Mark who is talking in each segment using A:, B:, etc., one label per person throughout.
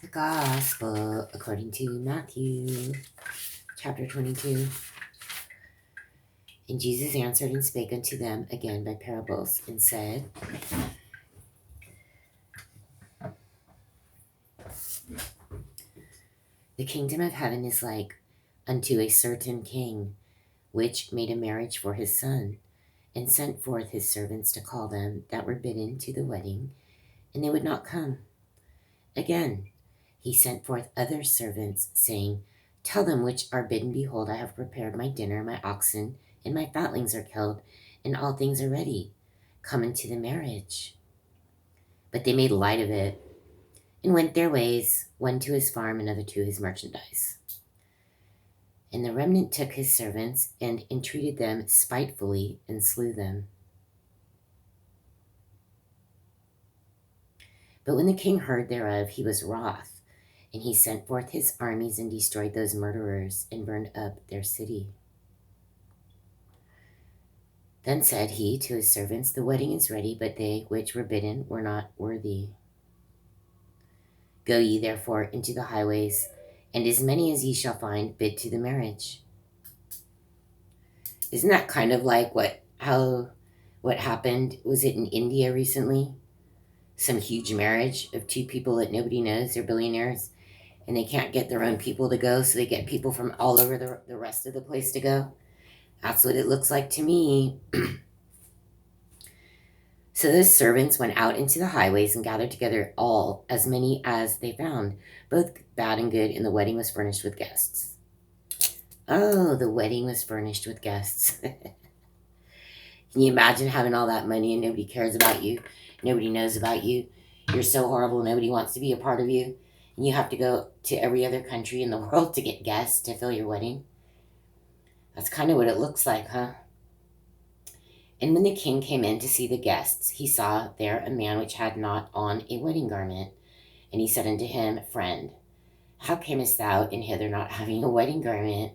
A: The Gospel according to Matthew, chapter 22. And Jesus answered and spake unto them again by parables, and said, The kingdom of heaven is like unto a certain king, which made a marriage for his son, and sent forth his servants to call them that were bidden to the wedding, and they would not come. Again, he sent forth other servants, saying, Tell them which are bidden, Behold, I have prepared my dinner, my oxen and my fatlings are killed, and all things are ready. Come into the marriage. But they made light of it, and went their ways, one to his farm, another to his merchandise. And the remnant took his servants, and entreated them spitefully, and slew them. But when the king heard thereof, he was wroth, and he sent forth his armies, and destroyed those murderers, and burned up their city. Then said he to his servants, The wedding is ready, but they which were bidden were not worthy. Go ye therefore into the highways, and as many as ye shall find, bid to the marriage. Isn't that kind of like what happened? Was it in India recently? Some huge marriage of two people that nobody knows. They're billionaires, and they can't get their own people to go, so they get people from all over the rest of the place to go. That's what it looks like to me. So those servants went out into the highways and gathered together all, as many as they found, both bad and good, and the wedding was furnished with guests. Oh, the wedding was furnished with guests. Can you imagine having all that money and nobody cares about you? Nobody knows about you. You're so horrible, nobody wants to be a part of you. And you have to go to every other country in the world to get guests to fill your wedding. That's kind of what it looks like, huh? And when the king came in to see the guests, he saw there a man which had not on a wedding garment. And he said unto him, Friend, how camest thou in hither not having a wedding garment?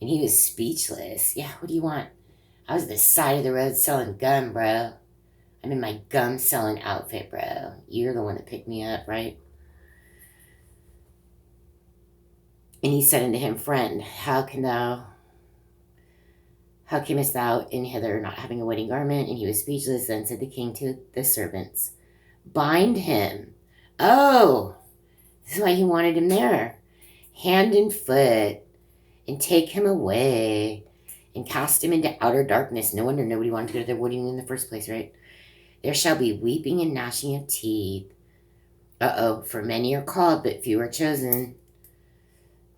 A: And he was speechless. Yeah, what do you want? I was at the side of the road selling gum, bro. I'm in my gum selling outfit, bro. You're the one that picked me up, right? And he said unto him, Friend, how camest thou in hither not having a wedding garment? And he was speechless. Then said the king to the servants, Bind him. Oh, this is why he wanted him there. Hand and foot, and take him away, and cast him into outer darkness. No wonder nobody wanted to go to their wedding in the first place, right? There shall be weeping and gnashing of teeth. For many are called, but few are chosen.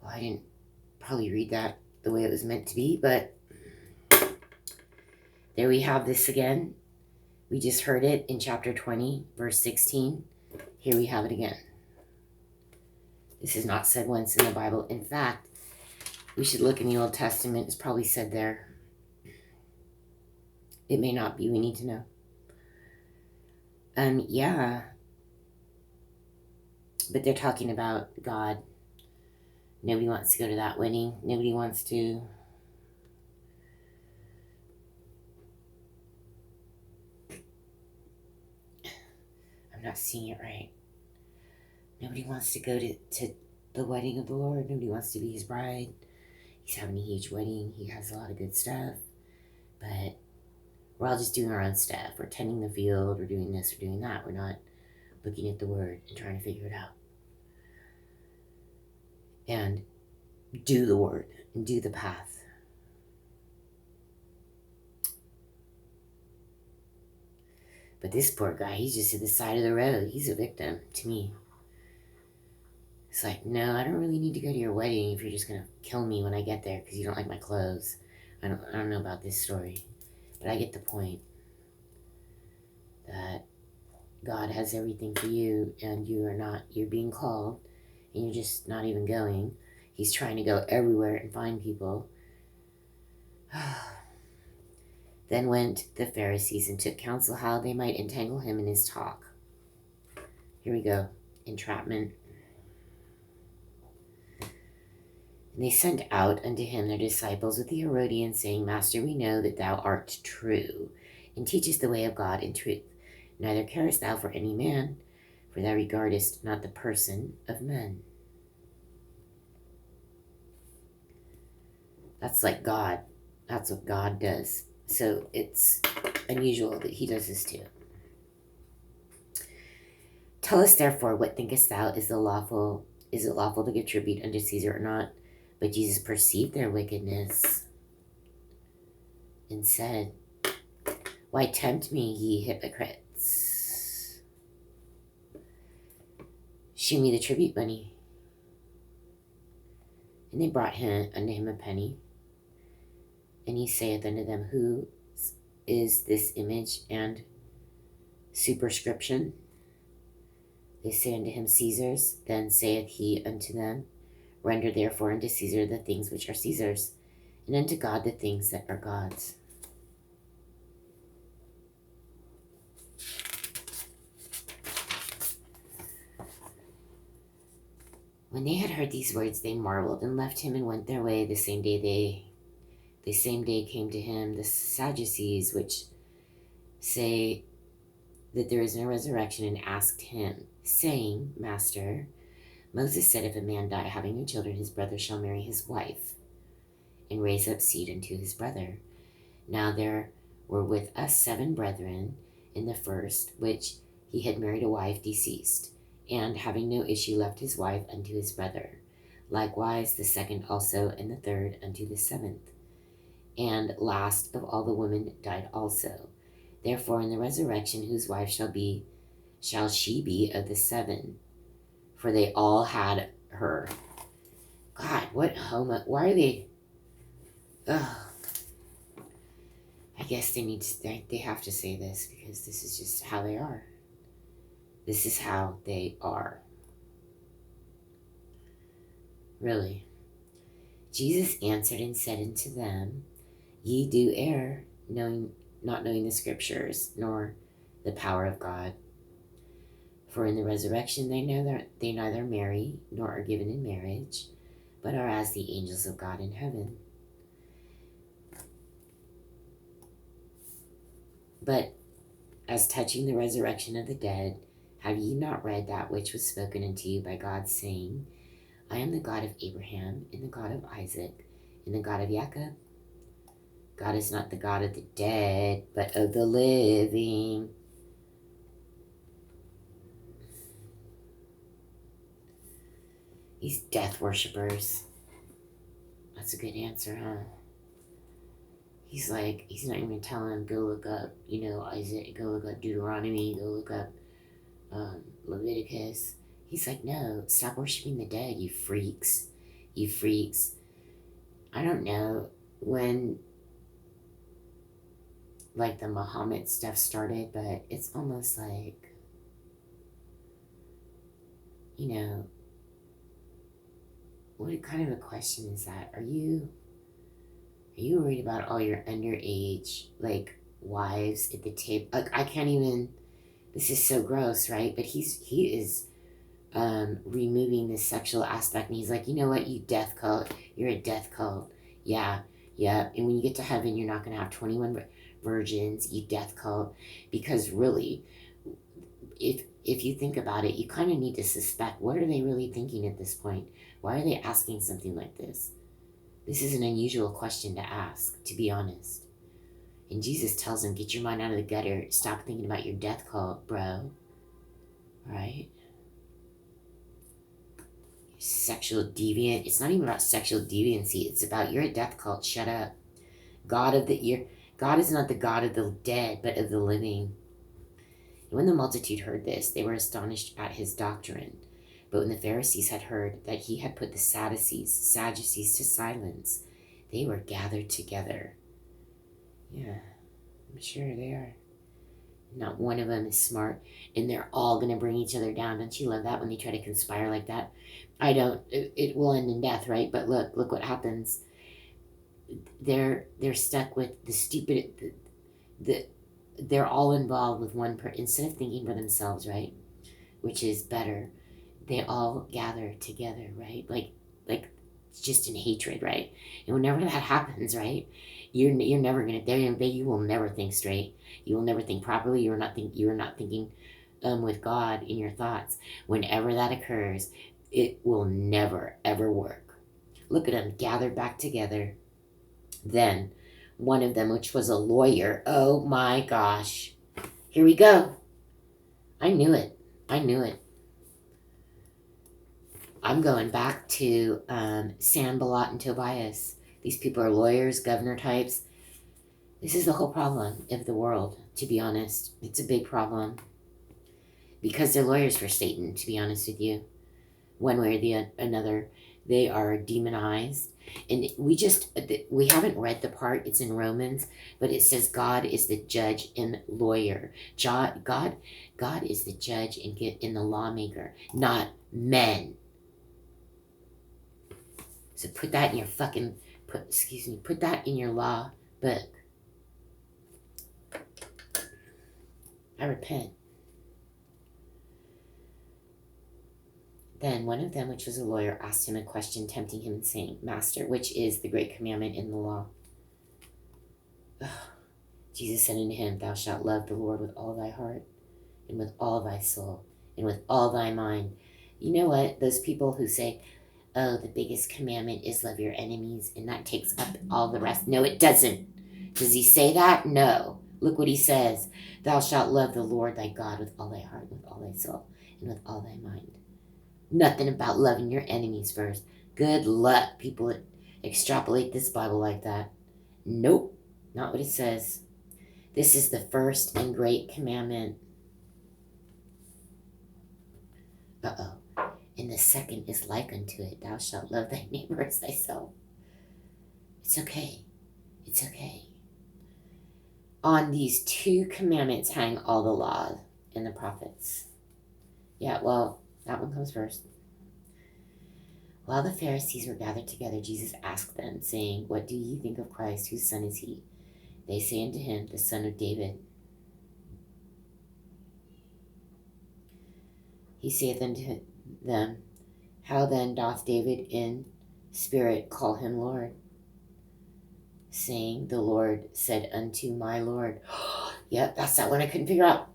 A: Well, I didn't probably read that the way it was meant to be, but there we have this again. We just heard it in chapter 20, verse 16. Here we have it again. This is not said once in the Bible. In fact, we should look in the Old Testament. It's probably said there. It may not be. We need to know. Yeah. But they're talking about God. Nobody wants to go to that wedding. Nobody wants to. I'm not seeing it right. Nobody wants to go to the wedding of the Lord. Nobody wants to be his bride. He's having a huge wedding. He has a lot of good stuff. But we're all just doing our own stuff. We're tending the field. We're doing this. We're doing that. We're not looking at the word and trying to figure it out. And do the word and do the path. But this poor guy, he's just at the side of the road. He's a victim to me. It's like, no, I don't really need to go to your wedding if you're just going to kill me when I get there because you don't like my clothes. I don't know about this story, but I get the point that God has everything for you, and you're being called, and you're just not even going. He's trying to go everywhere and find people. Then went the Pharisees and took counsel how they might entangle him in his talk. Here we go. Entrapment. And they sent out unto him their disciples with the Herodians, saying, Master, we know that thou art true, and teachest the way of God in truth. Neither carest thou for any man, for thou regardest not the person of men. That's like God. That's what God does. So it's unusual that he does this too. Tell us therefore, what thinkest thou? Is it lawful to give tribute unto Caesar or not? But Jesus perceived their wickedness and said, why tempt me, ye hypocrites? Shew me the tribute money. And they brought unto him a penny. And he saith unto them, who is this image and superscription? They say unto him, Caesar's. Then saith he unto them, render therefore unto Caesar the things which are Caesar's, and unto God the things that are God's. When they had heard these words, they marveled, and left him, and went their way. The same day came to him the Sadducees, which say that there is no resurrection, and asked him, saying, Master, Moses said, if a man die having no children, his brother shall marry his wife, and raise up seed unto his brother. Now there were with us 7 brethren, and the first, which he had married a wife, deceased, and having no issue left his wife unto his brother. Likewise the second also, and the third unto the 7th. And last of all the women died also. Therefore in the resurrection whose wife shall she be of the 7? For they all had her. God, what why are they? Ugh. I guess they have to say this because this is just how they are. This is how they are. Really. Jesus answered and said unto them, ye do err, not knowing the scriptures, nor the power of God. For in the resurrection they neither marry, nor are given in marriage, but are as the angels of God in heaven. But as touching the resurrection of the dead, have ye not read that which was spoken unto you by God, saying, I am the God of Abraham, and the God of Isaac, and the God of Jacob? God is not the God of the dead, but of the living. These death worshippers. That's a good answer, huh? He's not even telling him, go look up, Isaac, go look up Deuteronomy, go look up Leviticus. He's like, no, stop worshiping the dead, you freaks. You freaks. I don't know when the Muhammad stuff started, but it's almost like, what kind of a question is that? Are you worried about all your underage, wives at the table? I can't even, this is so gross, right? But he is removing the sexual aspect, and he's like, you know what, you death cult, you're a death cult. Yeah, and when you get to heaven, you're not going to have 21 virgins, you death cult, because really, if you think about it, you kind of need to suspect, what are they really thinking at this point? Why are they asking something like this? This is an unusual question to ask, to be honest. And Jesus tells him, get your mind out of the gutter. Stop thinking about your death cult, bro. Right? Sexual deviant. It's not even about sexual deviancy. It's about you're a death cult. Shut up. God is not the God of the dead, but of the living. And when the multitude heard this, they were astonished at his doctrine. But when the Pharisees had heard that he had put the Sadducees to silence, they were gathered together. Yeah, I'm sure they are. Not one of them is smart, and they're all going to bring each other down. Don't you love that when they try to conspire like that? I don't. It will end in death, right? But look what happens. They're stuck with the stupid. They're all involved with one person instead of thinking for themselves, right? Which is better. They all gather together, right? Like just in hatred, right? And whenever that happens, right, you're never gonna. You will never think straight. You will never think properly. You are not thinking with God in your thoughts, whenever that occurs, it will never, ever work. Look at them gathered back together. Then one of them, which was a lawyer, oh my gosh, here we go. I knew it. I knew it. I'm going back to Sanballat and Tobias. These people are lawyers, governor types. This is the whole problem of the world, to be honest. It's a big problem. Because they're lawyers for Satan, to be honest with you. One way or the another, they are demonized. And we haven't read the part, it's in Romans, but it says God is the judge and lawyer. God is the judge and the lawmaker, not men. So put that in your put that in your law book. I repent. Then one of them, which was a lawyer, asked him a question, tempting him and saying, Master, which is the great commandment in the law? Ugh. Jesus said unto him, Thou shalt love the Lord with all thy heart, and with all thy soul, and with all thy mind. You know what? Those people who say, oh, the biggest commandment is love your enemies, and that takes up all the rest. No, it doesn't. Does he say that? No. Look what he says. Thou shalt love the Lord thy God with all thy heart, with all thy soul, and with all thy mind. Nothing about loving your enemies first. Good luck, people that extrapolate this Bible like that. Nope, not what it says. This is the first and great commandment. And the second is like unto it. Thou shalt love thy neighbor as thyself. It's okay. It's okay. On these two commandments hang all the law and the prophets. Yeah, well, that one comes first. While the Pharisees were gathered together, Jesus asked them, saying, What do ye think of Christ? Whose son is he? They say unto him, The son of David. He saith unto them, How then doth David in spirit call him Lord? Saying, The Lord said unto my Lord. Yep, that's that one I couldn't figure out.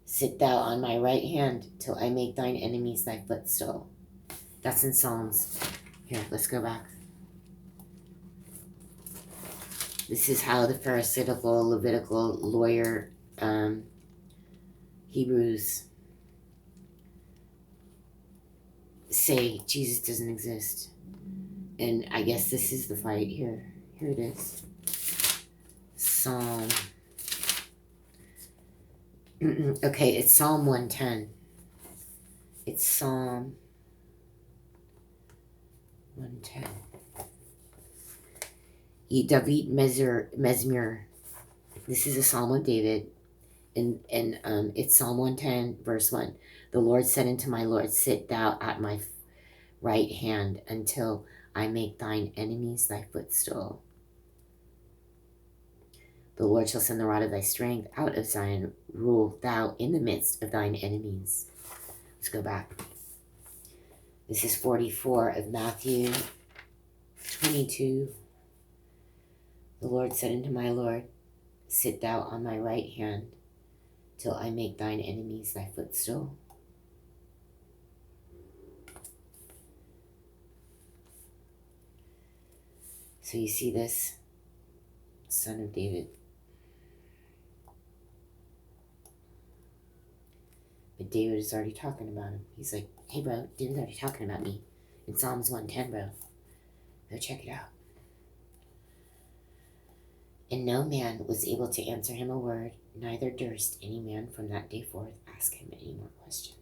A: Sit thou on my right hand till I make thine enemies thy footstool. That's in Psalms. Here, let's go back. This is how the Pharisaical, Levitical lawyer Hebrews say Jesus doesn't exist. And I guess this is the fight here. Here it is. Psalm. Okay, it's Psalm 110. It's Psalm 110. David Mezmir. This is a Psalm of David. And it's Psalm 110, verse 1. The Lord said unto my Lord, Sit thou at my right hand until I make thine enemies thy footstool. The Lord shall send the rod of thy strength out of Zion. Rule thou in the midst of thine enemies. Let's go back. This is 44 of Matthew 22. The Lord said unto my Lord, Sit thou on my right hand till I make thine enemies thy footstool. So you see this, son of David. But David is already talking about him. He's like, hey bro, David's already talking about me. In Psalms 110, bro. Go check it out. And no man was able to answer him a word, neither durst any man from that day forth ask him any more questions.